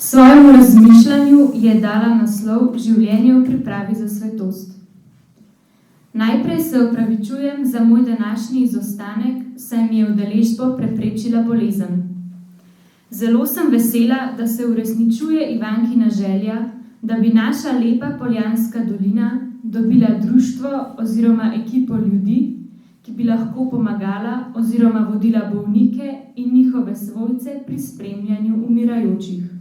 Svojemu razmišljanju je dala naslov Življenje v pripravi za svetost. Najprej se opravičujem za moj današnji izostanek, saj mi je udeležbo preprečila bolezen. Zelo sem vesela, da se uresničuje Ivankina želja, da bi naša lepa Poljanska dolina dobila društvo oziroma ekipo ljudi, ki bi lahko pomagala oziroma vodila bolnike in njihove svojce pri spremljanju umirajočih.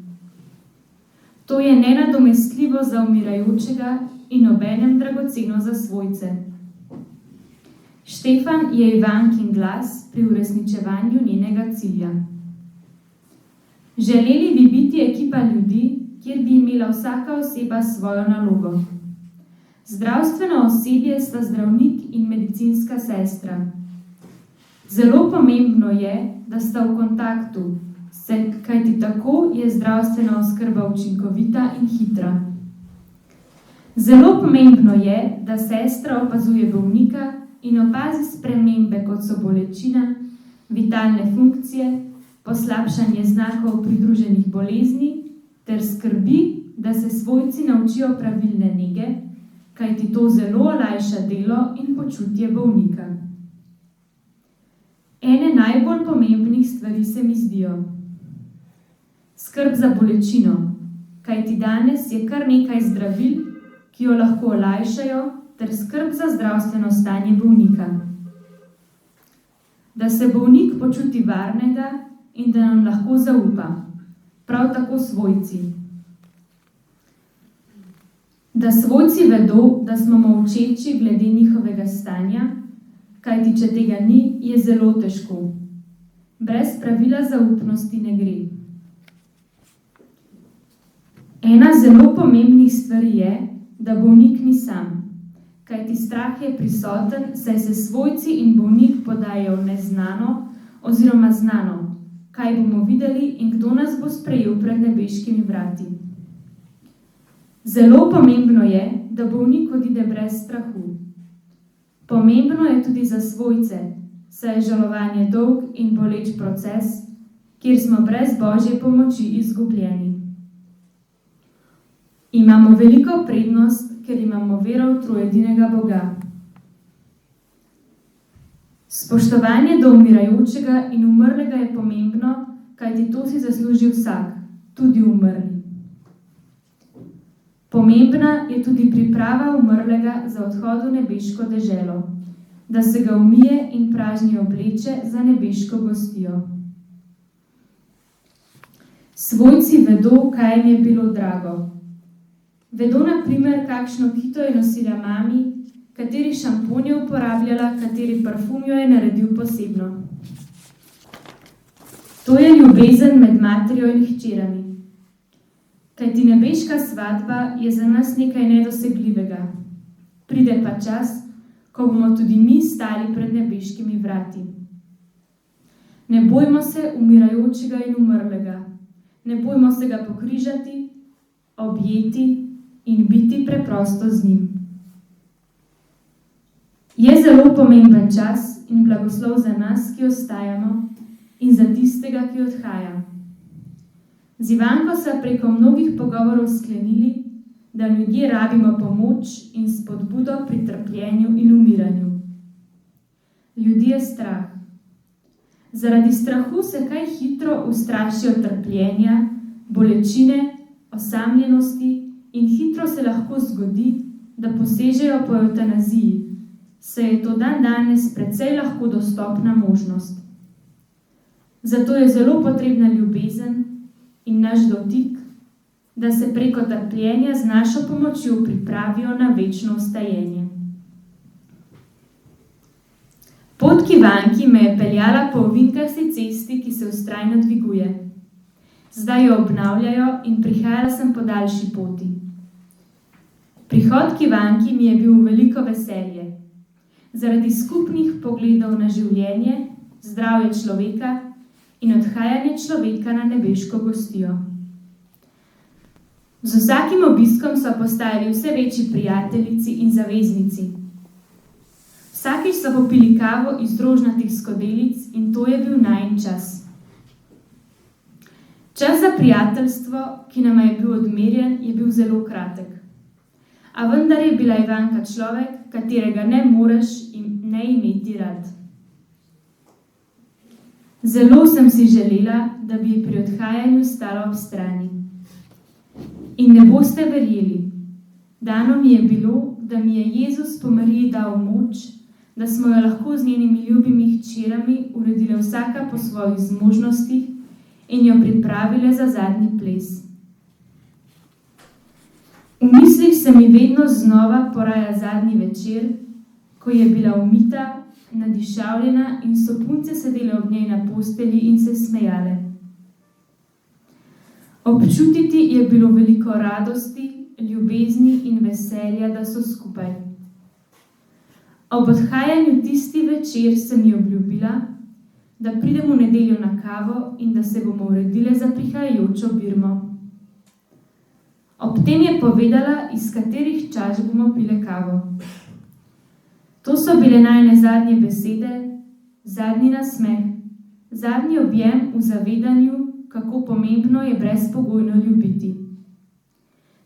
To je nenadomestljivo za umirajočega in obenem dragoceno za svojce. Štefan je Ivankin glas pri uresničevanju njenega cilja. Želeli bi biti ekipa ljudi, kjer bi imela vsaka oseba svojo nalogo. Zdravstveno osebje sta zdravnik in medicinska sestra. Zelo pomembno je, da sta v kontaktu, kajti tako je zdravstvena oskrba učinkovita in hitra. Zelo pomembno je, da sestra opazuje bolnika in opazi spremembe, kot so bolečina, vitalne funkcije, poslabšanje znakov pridruženih bolezni ter skrbi, da se svojci naučijo pravilne nege, kajti to zelo olajša delo in počutje bolnika. Ene najbolj pomembnih stvari se mi zdijo: skrb za bolečino, kajti danes je kar nekaj zdravil, ki jo lahko olajšajo, ter skrb za zdravstveno stanje bolnika. Da se bolnik počuti varnega in da nam lahko zaupa, prav tako svojci. Da svojci vedo, da smo molčeči glede njihovega stanja, kajti če tega ni, je zelo težko. Brez pravila zaupnosti ne gre. Ena zelo pomembnih stvari je, da bolnik ni sam, kajti strah je prisoten, saj se svojci in bolnik podajo v neznano oziroma znano, kaj bomo videli in kdo nas bo sprejel pred nebeškimi vrati. Zelo pomembno je, da bolnik odide brez strahu. Pomembno je tudi za svojce, saj je žalovanje dolg in boleč proces, kjer smo brez Božje pomoči izgubljeni. Imamo veliko prednost, ker imamo vero v trojedinega Boga. Spoštovanje do umirajočega in umrlega je pomembno, kajti to si zasluži vsak, tudi umrli. Pomembna je tudi priprava umrlega za odhod v nebeško deželo, da se ga umije in pražnje obleče za nebeško gostijo. Svojci vedo, kaj jim je bilo drago. Vedo, na primer, kakšno kito je nosila mami, kateri šampon je uporabljala, kateri parfum jo je naredil posebno. To je ljubezen med materjo in hčerami. Kajti nebeška svatba je za nas nekaj nedosegljivega. Pride pa čas, ko bomo tudi mi stali pred nebeškimi vrati. Ne bojmo se umirajočega in umrlega. Ne bojmo se ga pokrižati, objeti in biti preprosto z njim. Je zelo pomemben čas in blagoslov za nas, ki ostajamo, in za tistega, ki odhaja. Z Ivanko so preko mnogih pogovorov sklenili, da ljudje rabimo pomoč in spodbudo pri trpljenju in umiranju. Ljudi je strah. Zaradi strahu se kaj hitro ustrašijo trpljenja, bolečine, osamljenosti in hitro se lahko zgodi, da posežejo po evtanaziji, saj je to dandanes precej lahko dostopna možnost. Zato je zelo potrebna ljubezen in naš dotik, da se preko trpljenja z našo pomočjo pripravijo na večno vstajenje. Pot k Ivanki me je peljala po ovinkasti cesti, ki se vztrajno dviguje. Zdaj jo obnavljajo in prihajala sem po daljši poti. Prihod k Ivanki mi je bil veliko veselje. Zaradi skupnih pogledov na življenje, zdravje človeka in odhajanje človeka na nebeško gostijo. Z vsakim obiskom so postajali vse večji prijateljici in zaveznici. Vsakič so popili kavo iz rožnatih skodelic in to je bil najin čas. Čas za prijateljstvo, ki nama je bil odmerjen, je bil zelo kratek. A vendar je bila Ivanka človek, katerega ne moreš ne imeti rad. Zelo sem si želela, da bi pri odhajanju stala ob strani. In ne boste verjeli, dano mi je bilo, da mi je Jezus po Mariji dal moč, da smo jo lahko z njenimi ljubimi hčerami uredile vsaka po svojih zmožnostih in jo pripravile za zadnji ples. V mislih se mi vedno znova poraja zadnji večer, ko je bila umita, nadišavljena in so punce sedele ob njej na postelji in se smejale. Občutiti je bilo veliko radosti, ljubezni in veselja, da so skupaj. Ob odhajanju tisti večer sem ji obljubila, da pridem v nedeljo na kavo in da se bomo uredile za prihajajočo birmo. Ob tem je povedala, iz katerih čaš bomo pile kavo. To so bile najine zadnje besede, zadnji nasmeh, zadnji objem v zavedanju, kako pomembno je brezpogojno ljubiti.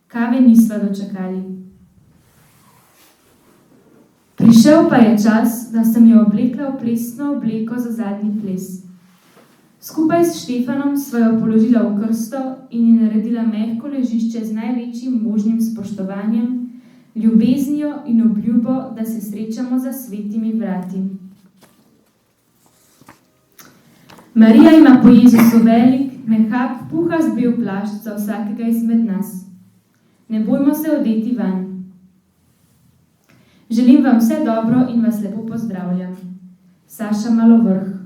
Kave nisva dočakali. Prišel pa je čas, da sem jo oblekla v plesno obleko za zadnji ples. Skupaj s Štefanom sva jo položila v krsto in ji naredila mehko ležišče z največjim možnim spoštovanjem, ljubeznijo in obljubo, da se srečamo za svetimi vrati. Marija ima po Jezusu velik, mehak, puhast bel plašč za vsakega izmed nas. Ne bojmo se odeti van. Želim vam vse dobro in vas lepo pozdravljam. Saša Malovrh.